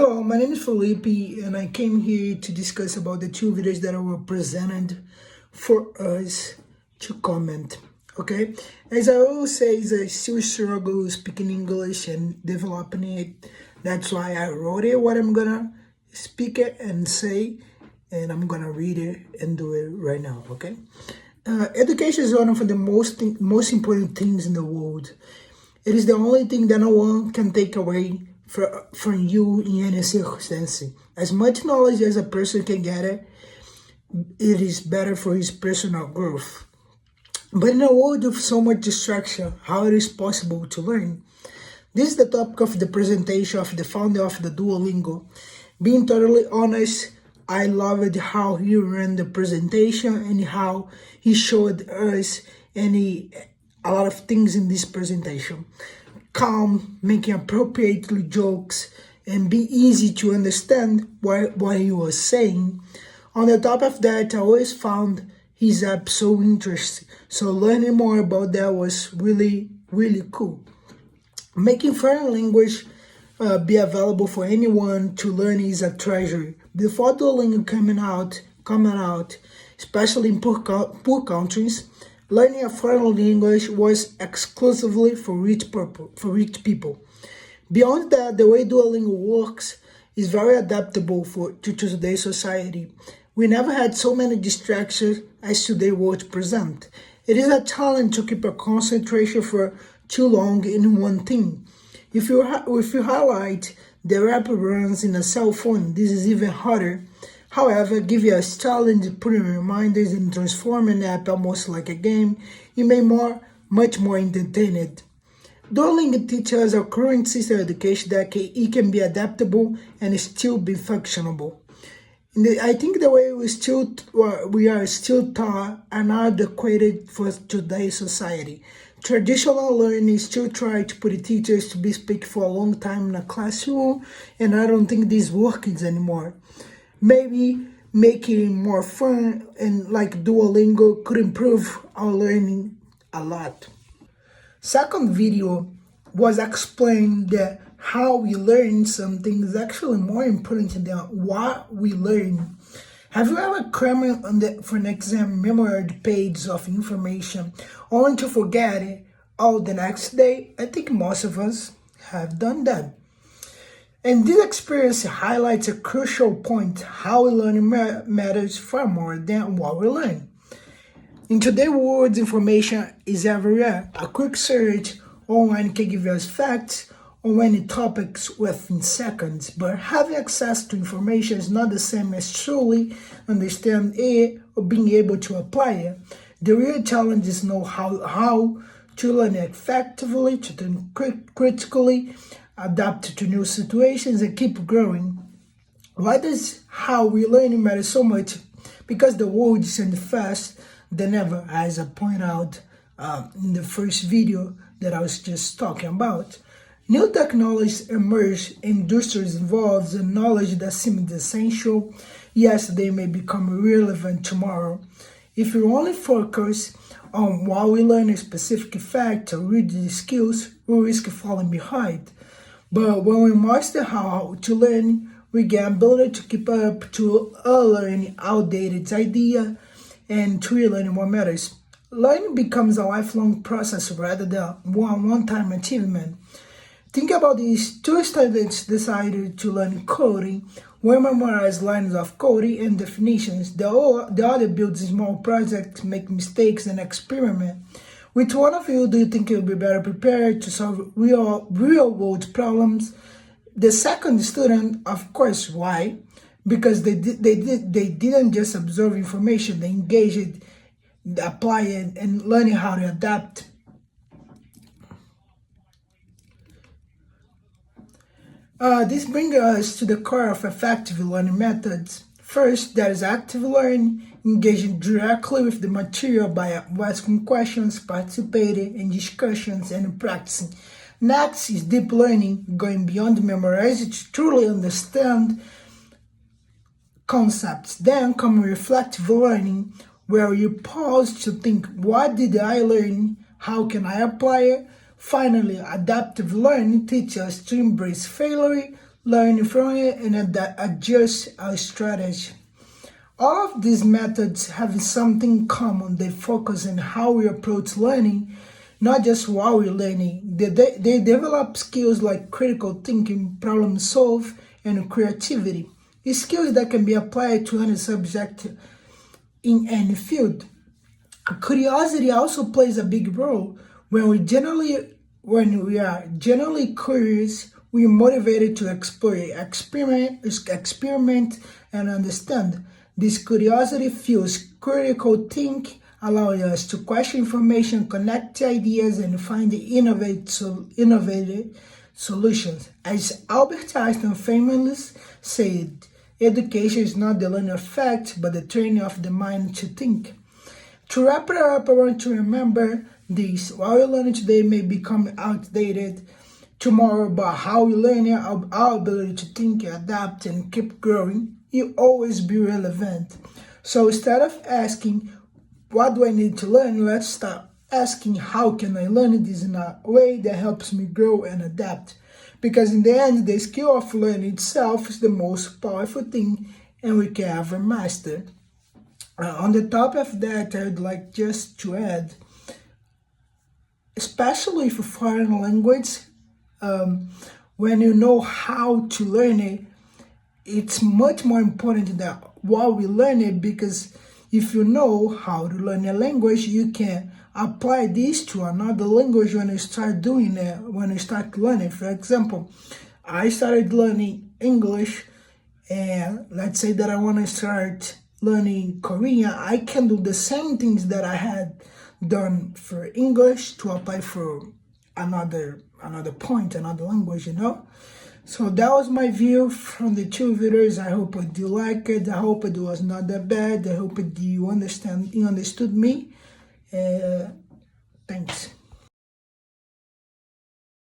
Hello, my name is Felipe, and I came here to discuss about the two videos that were presented for us to comment. Okay, as I always say, I still struggle speaking English and developing it. That's why I wrote it. What I'm gonna speak it and say, and I'm gonna read it and do it right now. Okay, education is one of the most important things in the world. It is the only thing that no one can take away from you in any circumstance. As much knowledge as a person can gather, it is better for his personal growth. But in a world of so much distraction, how it is possible to learn? This is the topic of the presentation of the founder of the Duolingo. Being totally honest, I loved how he ran the presentation and how he showed us a lot of things in this presentation. Calm, making appropriately jokes, and be easy to understand what he was saying. On the top of that, I always found his app so interesting. So learning more about that was really, really cool. Making foreign language be available for anyone to learn is a treasure. Before Duolingo coming out, especially in poor countries, learning a foreign language was exclusively for rich people. Beyond that, the way Duolingo works is very adaptable to today's society. We never had so many distractions as today would present. It is a challenge to keep a concentration for too long in one thing. If you highlight the app runs in a cell phone, this is even harder. However, give you a challenge, putting reminders and transforming the app almost like a game, you may much more entertained. Duolingo teaches our current system of education that it can be adaptable and still be functionable. I think the way we are still taught are not adequate for today's society. Traditional learning still try to put the teachers to be speaking for a long time in a classroom, and I don't think this works anymore. Maybe making it more fun and like Duolingo could improve our learning a lot. Second video was explaining that how we learn something is actually more important than what we learn. Have you ever crammed for an exam memorized pages of information only to forget it all the next day? I think most of us have done that. And this experience highlights a crucial point: how we learn matters far more than what we learn. In today's world, information is everywhere. A quick search online can give us facts on many topics within seconds, but having access to information is not the same as truly understand it or being able to apply it. The real challenge is know how to learn effectively, to think critically, adapt to new situations, and keep growing. Why does how we learn matter so much? Because the world is changing fast than ever, as I pointed out in the first video that I was just talking about. New technologies emerge, industries evolve, and knowledge that seemed essential yesterday may become irrelevant tomorrow. If you only focus on what we learn a specific fact or read the skills, we risk falling behind. But when we master how to learn, we get ability to keep up, to unlearn outdated idea, and to relearn what matters. Learning becomes a lifelong process rather than one-time achievement. Think about these two students decided to learn coding. One memorized lines of coding and definitions. The other builds small projects, make mistakes, and experiment. Which one of you do you think will be better prepared to solve real world problems? The second student, of course. Why? Because they didn't just absorb information, they engaged, apply it, and learning how to adapt. This brings us to the core of effective learning methods. First, there is active learning, engaging directly with the material by asking questions, participating in discussions, and practicing. Next is deep learning, going beyond memorizing to truly understand concepts. Then comes reflective learning, where you pause to think, what did I learn? How can I apply it? Finally, adaptive learning teaches us to embrace failure, learn from it, and adjust our strategy. All of these methods have something common. They focus on how we approach learning, not just while we're learning. They develop skills like critical thinking, problem solve, and creativity. These skills that can be applied to any subject in any field. Curiosity also plays a big role. When we are generally curious, we are motivated to explore, experiment, and understand. This curiosity fuels critical thinking, allowing us to question information, connect ideas, and find innovative solutions. As Albert Einstein famously said, education is not the learning of facts, but the training of the mind to think. To wrap it up, I want to remember this. While you're learning today may become outdated tomorrow, but how we learn our ability to think, adapt, and keep growing, you always be relevant. So instead of asking, what do I need to learn? Let's start asking, how can I learn this in a way that helps me grow and adapt? Because in the end, the skill of learning itself is the most powerful thing and we can ever master. On the top of that, I'd like just to add, especially for foreign language, when you know how to learn it, it's much more important that while we learn it, because if you know how to learn a language, you can apply this to another language when you start doing it, when you start learning. For example, I started learning English, and let's say that I want to start learning Korean. I can do the same things that I had done for English to apply for another point, another language, So that was my view from the two videos. I hope you like it. I hope it was not that bad. I hope you understood me. Thanks.